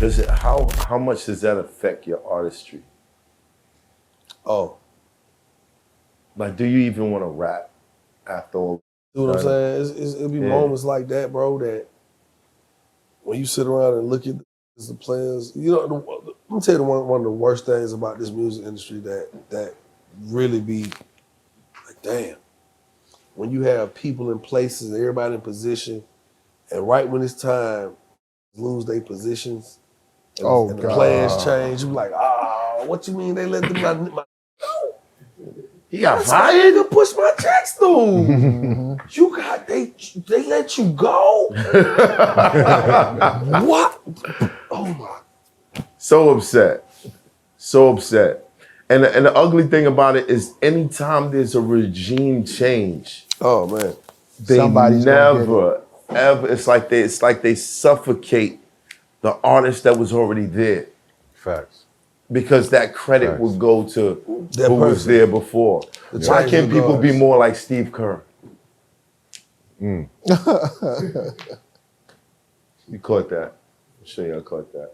How much does that affect your artistry? Oh. Like, do you even want to rap after all? You know what I'm saying? It'll be moments like that, bro, that when you sit around and look at the players, you know, let me tell you one of the worst things about this music industry that really be like, damn. When you have people in places and everybody in position, and right when it's time, lose their positions, and the plans change, you be like, what you mean they let them not? He got fired to push my checks through. They let you go. What? Oh my! So upset. And the ugly thing about it is, anytime there's a regime change, oh man, they Somebody's never ever. It's like they suffocate the artist that was already there. Facts. Because that credit would go to that who was there before. Why can't people be more like Steve Kerr? You caught that. I'm sure y'all caught that.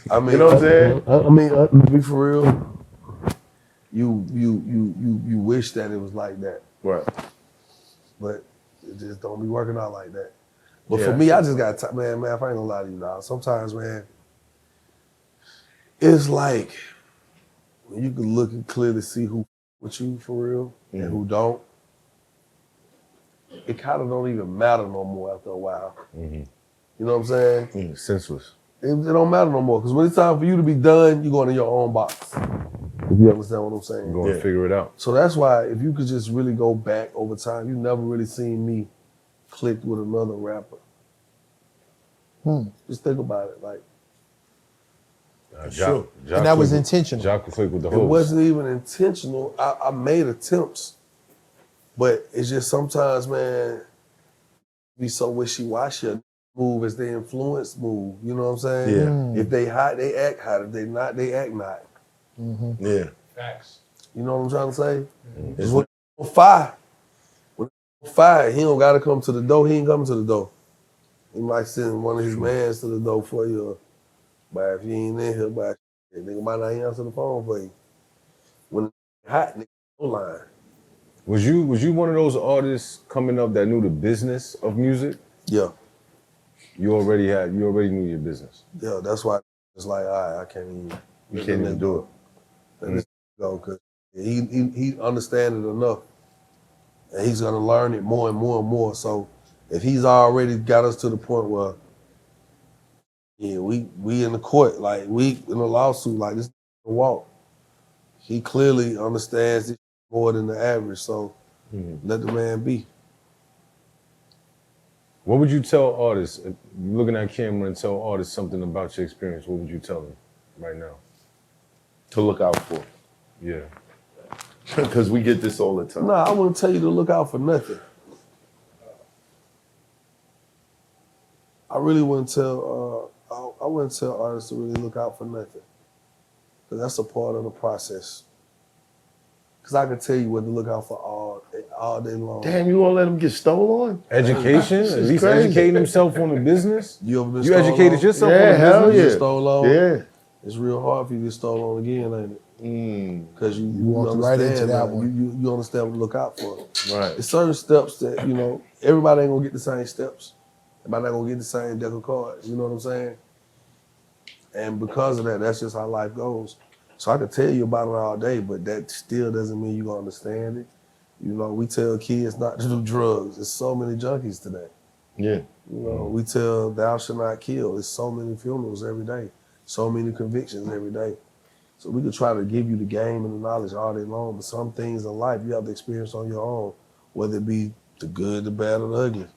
I mean, you know what I'm saying? I mean, to be for real, you wish that it was like that. Right. But it just don't be working out like that. But for me, I just got man, if I ain't gonna lie to you now, sometimes, man, it's like when you can look and clearly see who with you for real and who don't. It kind of don't even matter no more after a while. You know what I'm saying? Senseless. It don't matter no more because when it's time for you to be done, you going in your own box. If you understand what I'm saying? Go and figure it out. So that's why if you could just really go back over time, you never really seen me click with another rapper. Just think about it, like. Sure. And that was intentional. Jock could click with the It host. wasn't even intentional. I made attempts, but it's just sometimes, man, be so wishy-washy. Move as they influence move. You know what I'm saying? If they hot, they act hot. If they not, they act not. Yeah. Facts. You know what I'm trying to say? It's when fire. When fire, he don't gotta come to the door. He ain't coming to the door. He might send one of his mans to the door for you. But if you ain't in here, but nigga might not answer the phone for you. When it's hot, nigga, no line. Was you one of those artists coming up that knew the business of music? Yeah. You already knew your business. Yeah, that's why it's like, all right, I can't even do it. Let this go, cause he understands it enough. And he's gonna learn it more and more and more. So if he's already got us to the point where we in the court, like we in a lawsuit, like this walk. He clearly understands it more than the average, so let the man be. What would you tell artists, if you're looking at camera and tell artists something about your experience, what would you tell them right now? To look out for. Yeah. Because we get this all the time. Nah, I wouldn't tell you to look out for nothing. I really wouldn't tell, I wouldn't tell artists to really look out for nothing. Because that's a part of the process. Because I can tell you what to look out for all day long. Damn, you gonna let him get stolen? Education? At least crazy. educating himself on the business? You ever been You stolen educated on? yourself Yeah, on the hell business? yeah. You stole on? Yeah. It's real hard for you to get stolen on again, ain't it? Because you walked understand right into that now. one. You understand what to look out for. Right. It's certain steps that, you know, everybody ain't gonna get the same steps. Everybody not gonna get the same deck of cards. You know what I'm saying? And because of that, that's just how life goes. So I could tell you about it all day, but that still doesn't mean you gonna understand it. You know, we tell kids not to do drugs. There's so many junkies today. Yeah. You know, we tell thou shalt not kill. There's so many funerals every day, so many convictions every day. So we could try to give you the game and the knowledge all day long, but some things in life you have to experience on your own, whether it be the good, the bad, or the ugly.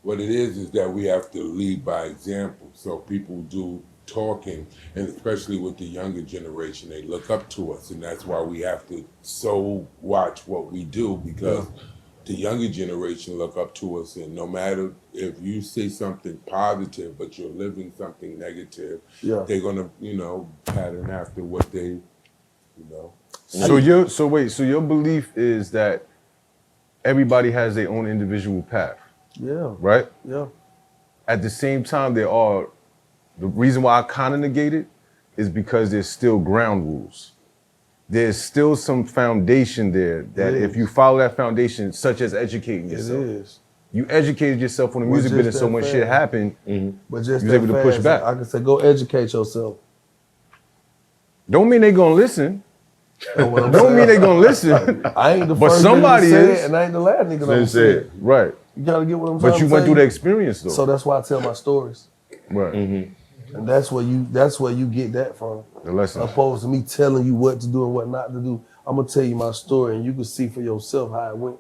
What it is that we have to lead by example. So people do talking, and especially with the younger generation, they look up to us, and that's why we have to so watch what we do, because the younger generation look up to us, and no matter if you say something positive, but you're living something negative, they're gonna, you know, pattern after what they, you know. So your belief is that everybody has their own individual path. Yeah. Right? Yeah. At the same time, there are The reason why I kind of negate it is because there's still ground rules. There's still some foundation there that if you follow that foundation, such as educating yourself. It is. You educated yourself on the music business, so when shit happened, but just you was able to push back. I can say, go educate yourself. Don't mean they gonna listen. Don't mean they gonna listen. I ain't the But first somebody nigga to say is. it, and I ain't the last nigga to say it. Right. You gotta get what I'm saying. But you went through the experience though. So that's why I tell my stories. Right. And that's where you get that from. The lesson. Opposed to me telling you what to do and what not to do. I'm gonna tell you my story and you can see for yourself how it went.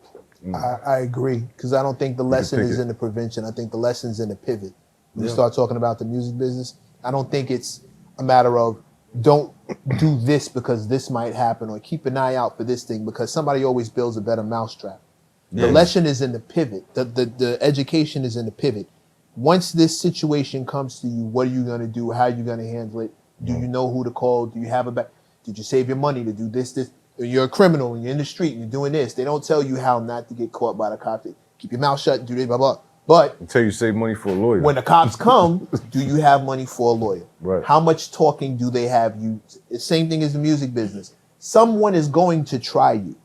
I agree, because I don't think the lesson is in the prevention. I think the lesson's in the pivot. When you start talking about the music business, I don't think it's a matter of don't do this because this might happen, or keep an eye out for this thing because somebody always builds a better mousetrap. The lesson is in the pivot. The education is in the pivot. Once this situation comes to you, what are you going to do? How are you going to handle it? Do you know who to call? Do you have a back? Did you save your money to do this? You're a criminal and you're in the street and you're doing this. They don't tell you how not to get caught by the cops. Keep your mouth shut, do this, blah, blah. But until you save money for a lawyer. when the cops come, do you have money for a lawyer? Right. How much talking do they have you? The same thing as the music business. Someone is going to try you.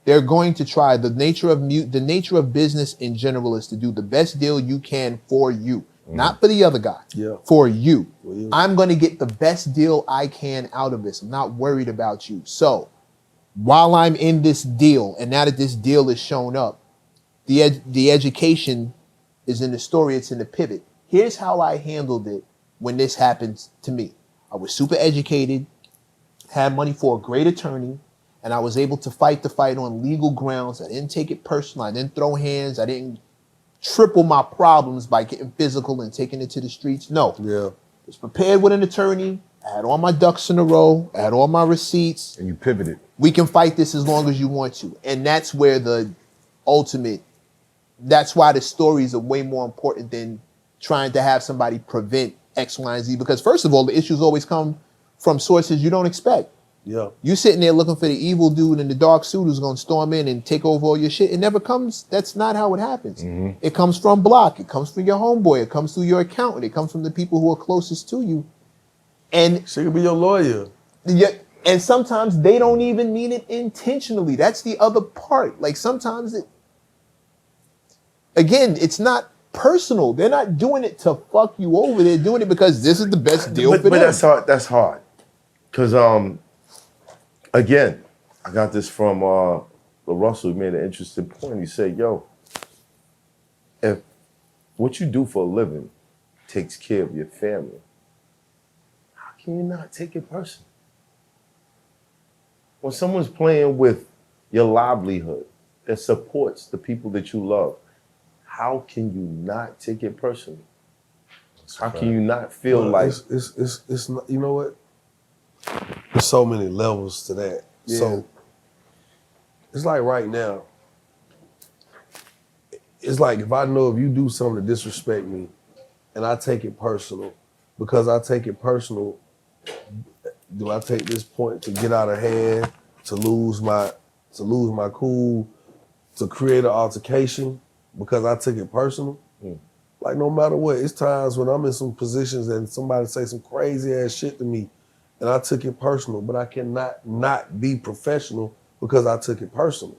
They're going to try. The nature of business in general is to do the best deal you can for you, not for the other guy. Yeah. For you. I'm going to get the best deal I can out of this. I'm not worried about you. So while I'm in this deal, and now that this deal is shown up, the education is in the story. It's in the pivot. Here's how I handled it when this happened to me. I was super educated, had money for a great attorney, and I was able to fight the fight on legal grounds. I didn't take it personal. I didn't throw hands. I didn't triple my problems by getting physical and taking it to the streets. No. Yeah. I was prepared with an attorney. I had all my ducks in a row. I had all my receipts. And you pivoted. We can fight this as long as you want to. And that's where that's why the stories are way more important than trying to have somebody prevent X, Y, and Z. Because first of all, the issues always come from sources you don't expect. Yeah. You sitting there looking for the evil dude in the dark suit who's going to storm in and take over all your shit. It never comes. That's not how it happens. It comes from Block. It comes from your homeboy. It comes through your accountant. It comes from the people who are closest to you. And she could be your lawyer. Yeah, and sometimes they don't even mean it intentionally. That's the other part. Like sometimes it's not personal. They're not doing it to fuck you over. They're doing it because this is the best deal for them. But that's hard. Because, again, I got this from Russell. He made an interesting point. He said, yo, if what you do for a living takes care of your family, how can you not take it personal? When someone's playing with your livelihood that supports the people that you love, how can you not take it personally? How can you not feel like it's not, you know what? There's so many levels to that. Yeah. So it's like right now, it's like if I know if you do something to disrespect me and I take it personal, because I take it personal, do I take this point to get out of hand, to lose my cool, to create an altercation because I took it personal? Like no matter what, it's times when I'm in some positions and somebody say some crazy ass shit to me and I took it personal, but I cannot not be professional because I took it personal.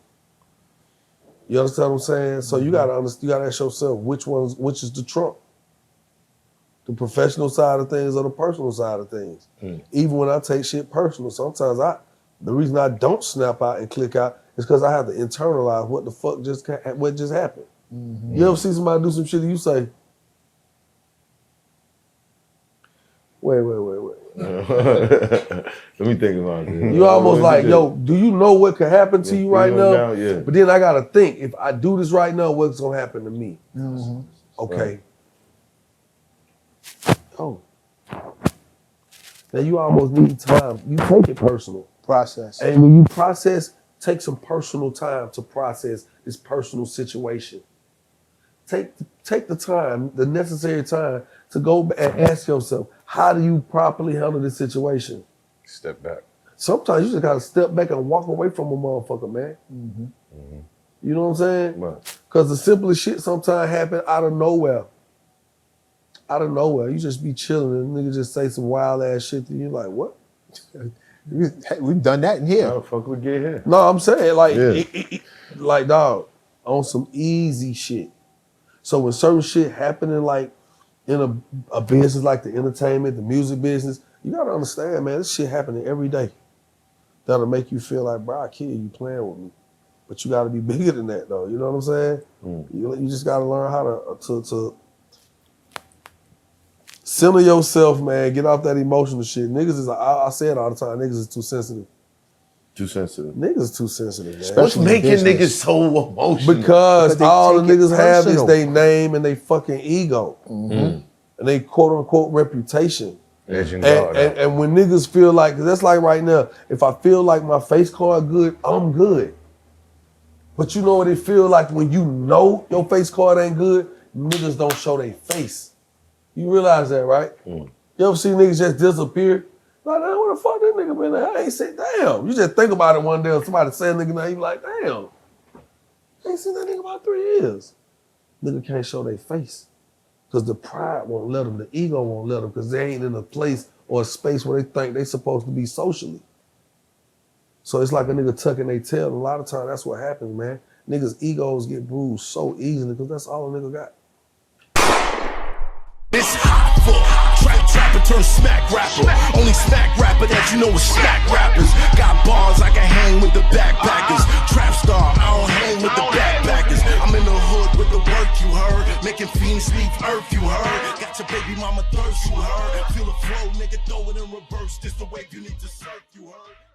You understand what I'm saying? So you gotta ask yourself which is the trump? The professional side of things or the personal side of things. Even when I take shit personal, sometimes the reason I don't snap out and click out is because I have to internalize what the fuck what just happened. You ever see somebody do some shit and you say, wait. Let me think about it. You almost like, yo, do you know what could happen to you right now? Yeah. But then I gotta think, if I do this right now, what's gonna happen to me? Okay. Oh. Now you almost need time. You take it personal. Process. And when you process, take some personal time to process this personal situation. Take the time, the necessary time to go and ask yourself, how do you properly handle this situation? Step back. Sometimes you just gotta step back and walk away from a motherfucker, man. You know what I'm saying? Right. Because the simplest shit sometimes happen out of nowhere. out of nowhere. You just be chilling and nigga just say some wild ass shit to you. Like, what? We've done that in here. How the fuck we get here? No, I'm saying like, Yeah. like dog, on some easy shit. So when certain shit happening like in a business like the entertainment, the music business, you gotta understand, man, this shit happening every day. That'll make you feel like, bro, kid, you playing with me. But you gotta be bigger than that though. You know what I'm saying? You just gotta learn how to center yourself, man. Get off that emotional shit. Niggas is, I say it all the time, niggas is too sensitive. Too sensitive. Niggas is too sensitive, man. What's in making business. niggas so emotional? Because they all the take it niggas have is personal. their name and they fucking ego. And they quote unquote reputation. And when niggas feel like, cause that's like right now, if I feel like my face card good, I'm good. But you know what it feel like when you know your face card ain't good, niggas don't show their face. You realize that, right? You ever see niggas just disappear? Like, damn, where the fuck that nigga been at? I ain't said, damn. You just think about it one day or somebody say a nigga name, you like, damn. I ain't seen that nigga about 3 years. Nigga can't show their face. Because the pride won't let them, the ego won't let them, because they ain't in a place or a space where they think they supposed to be socially. So it's like a nigga tucking their tail. And a lot of times that's what happens, man. Niggas' egos get bruised so easily because that's all a nigga got. It's hot for trapper turn smack rapper. Only smack rapper that you know is smack rappers. Got bars I can hang with the backpackers. Trap star, I don't hang with the backpackers. I'm in the hood with the work you heard. Making fiends leave earth you heard. Got your baby mama thirst you heard. Feel the flow, nigga, throw it in reverse. This the wave you need to surf you heard.